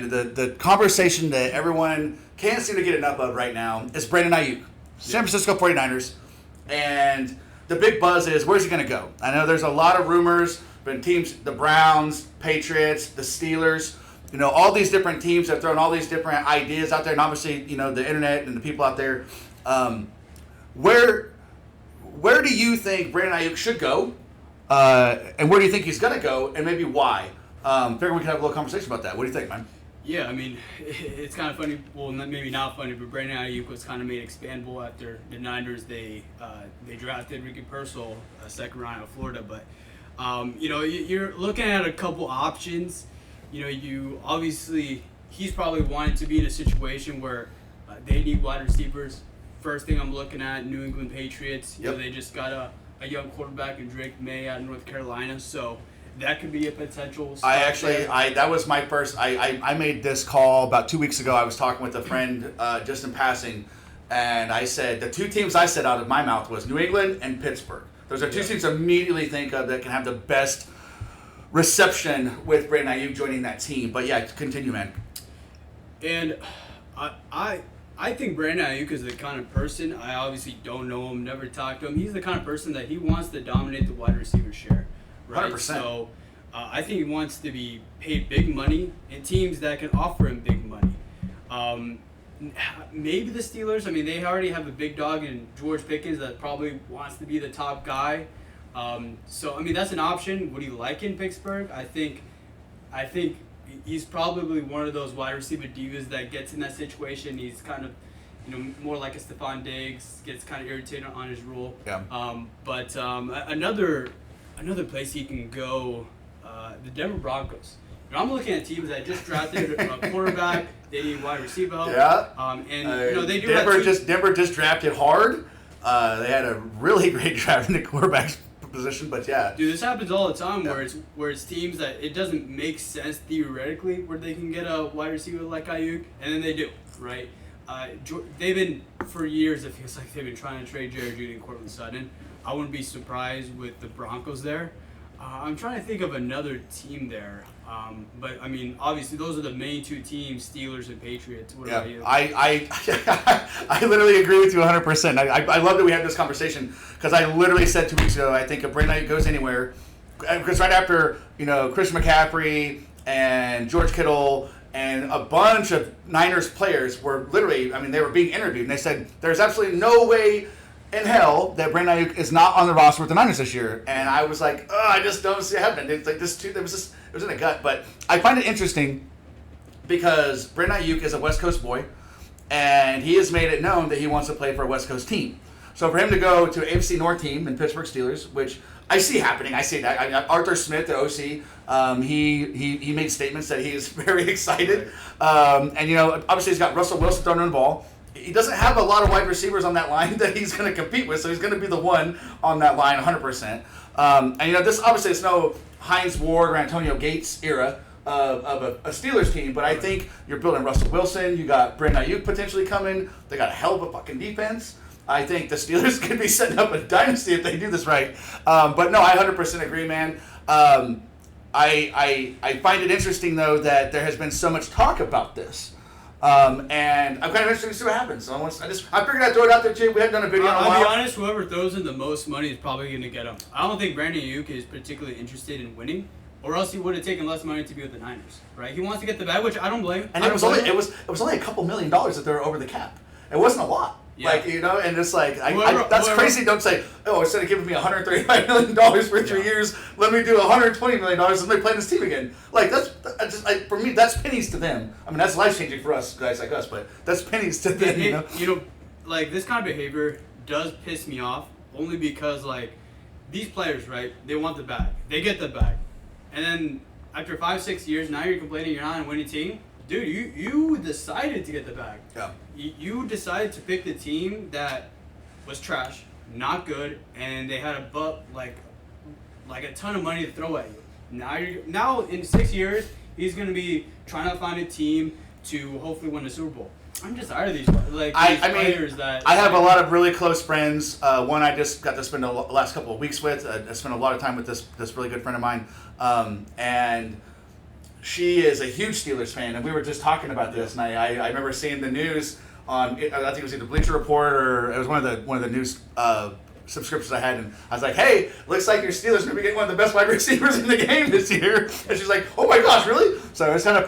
man. The conversation that everyone can't seem to get enough of right now is Brandon Aiyuk, San Francisco 49ers. And the big buzz is, where's he going to go? I know there's a lot of rumors, but teams, the Browns, Patriots, the Steelers, all these different teams have thrown all these different ideas out there. And obviously, the internet and the people out there. Where do you think Brandon Aiyuk should go? And where do you think he's going to go? And maybe why? Figure we can have a little conversation about that. What do you think, man? Yeah, I mean, it's kind of funny. Well, maybe not funny, but Brandon Aiyuk was kind of made expandable after the Niners. They drafted Ricky Pearsall, a second round out of Florida. But you're looking at a couple options. You obviously he's probably wanted to be in a situation where they need wide receivers. First thing I'm looking at, New England Patriots. Yep. They just got a young quarterback in Drake May out of North Carolina, so that could be a potential. That was my first. I made this call about 2 weeks ago. I was talking with a friend just in passing, and I said the two teams I said out of my mouth was New England and Pittsburgh. Those are two teams I immediately think of that can have the best reception with Brandon Aiyuk joining that team. But yeah, continue, man. And I think Brandon Aiyuk is the kind of person, I obviously don't know him, never talked to him. He's the kind of person that he wants to dominate the wide receiver share. Right? 100%. So I think he wants to be paid big money and teams that can offer him big money. Maybe the Steelers. I mean, they already have a big dog in George Pickens that probably wants to be the top guy. So, I mean, that's an option. Would he like in Pittsburgh? I think he's probably one of those wide receiver divas that gets in that situation. He's kind of, more like a Stephon Diggs, gets kind of irritated on his role. Yeah. But another place he can go, the Denver Broncos. I'm looking at teams that just drafted a quarterback. They need wide receiver help. Yeah. They do. Denver just drafted hard. They had a really great draft in the quarterback position, but yeah. Dude, this happens all the time where it's teams that it doesn't make sense theoretically where they can get a wide receiver like Aiyuk, and then they do, right? They've been, for years, it feels like they've been trying to trade Jerry Jeudy and Courtland Sutton. I wouldn't be surprised with the Broncos there. I'm trying to think of another team there. But, I mean, obviously, those are the main two teams, Steelers and Patriots. What about you? I literally agree with you 100%. I love that we had this conversation because I literally said 2 weeks ago, I think if Brandon Aiyuk goes anywhere, because right after, Christian McCaffrey and George Kittle and a bunch of Niners players were literally, they were being interviewed, and they said, there's absolutely no way in hell that Brandon Aiyuk is not on the roster with the Niners this year. And I was like, I just don't see it happening. It's like it was in the gut. But I find it interesting because Brandon Aiyuk is a West Coast boy, and he has made it known that he wants to play for a West Coast team. So for him to go to an AFC North team in Pittsburgh Steelers, which I see happening, I see that. Arthur Smith, the OC, he made statements that he is very excited. And obviously he's got Russell Wilson throwing him the ball. He doesn't have a lot of wide receivers on that line that he's going to compete with, so he's going to be the one on that line 100%. And this obviously it's no Hines Ward or Antonio Gates era of a Steelers team, but I think you're building Russell Wilson. You got Brandon Aiyuk potentially coming. They got a hell of a fucking defense. I think the Steelers could be setting up a dynasty if they do this right. But no, I 100% agree, man. I find it interesting though that there has been so much talk about this. And I'm kind of interested to see what happens. So I figured I'd throw it out there too. We hadn't done a video in a while. I'll be honest, whoever throws in the most money is probably going to get him. I don't think Brandon Aiyuk is particularly interested in winning, or else he would have taken less money to be with the Niners, right? He wants to get the bag, which I don't blame. And it was only a couple $1 million that they were over the cap. It wasn't a lot. Yeah. And it's like, that's crazy. Don't say, instead of giving me $135 million for 3 years, let me do $120 million and let me play this team again. Like, that's just, for me, that's pennies to them. I mean, that's life-changing for us, guys like us, but that's pennies to them, this kind of behavior does piss me off, only because, these players, right, they want the bag. They get the bag. And then, after 5-6 years, now you're complaining you're not on a winning team. Dude, you decided to get the bag. Yeah. You decided to pick the team that was trash, not good, and they had a ton of money to throw at you. Now in 6 years, he's gonna be trying to find a team to hopefully win the Super Bowl. I'm just tired of these players that I have a lot of really close friends. One I just got to spend the last couple of weeks with. I spent a lot of time with this really good friend of mine, and she is a huge Steelers fan, and we were just talking about this, and I remember seeing the news on, I think it was either Bleacher Report or it was one of the news subscriptions I had, and I was like, hey, looks like your Steelers are going to be getting one of the best wide receivers in the game this year. And she's like, oh my gosh, really? So it's kind of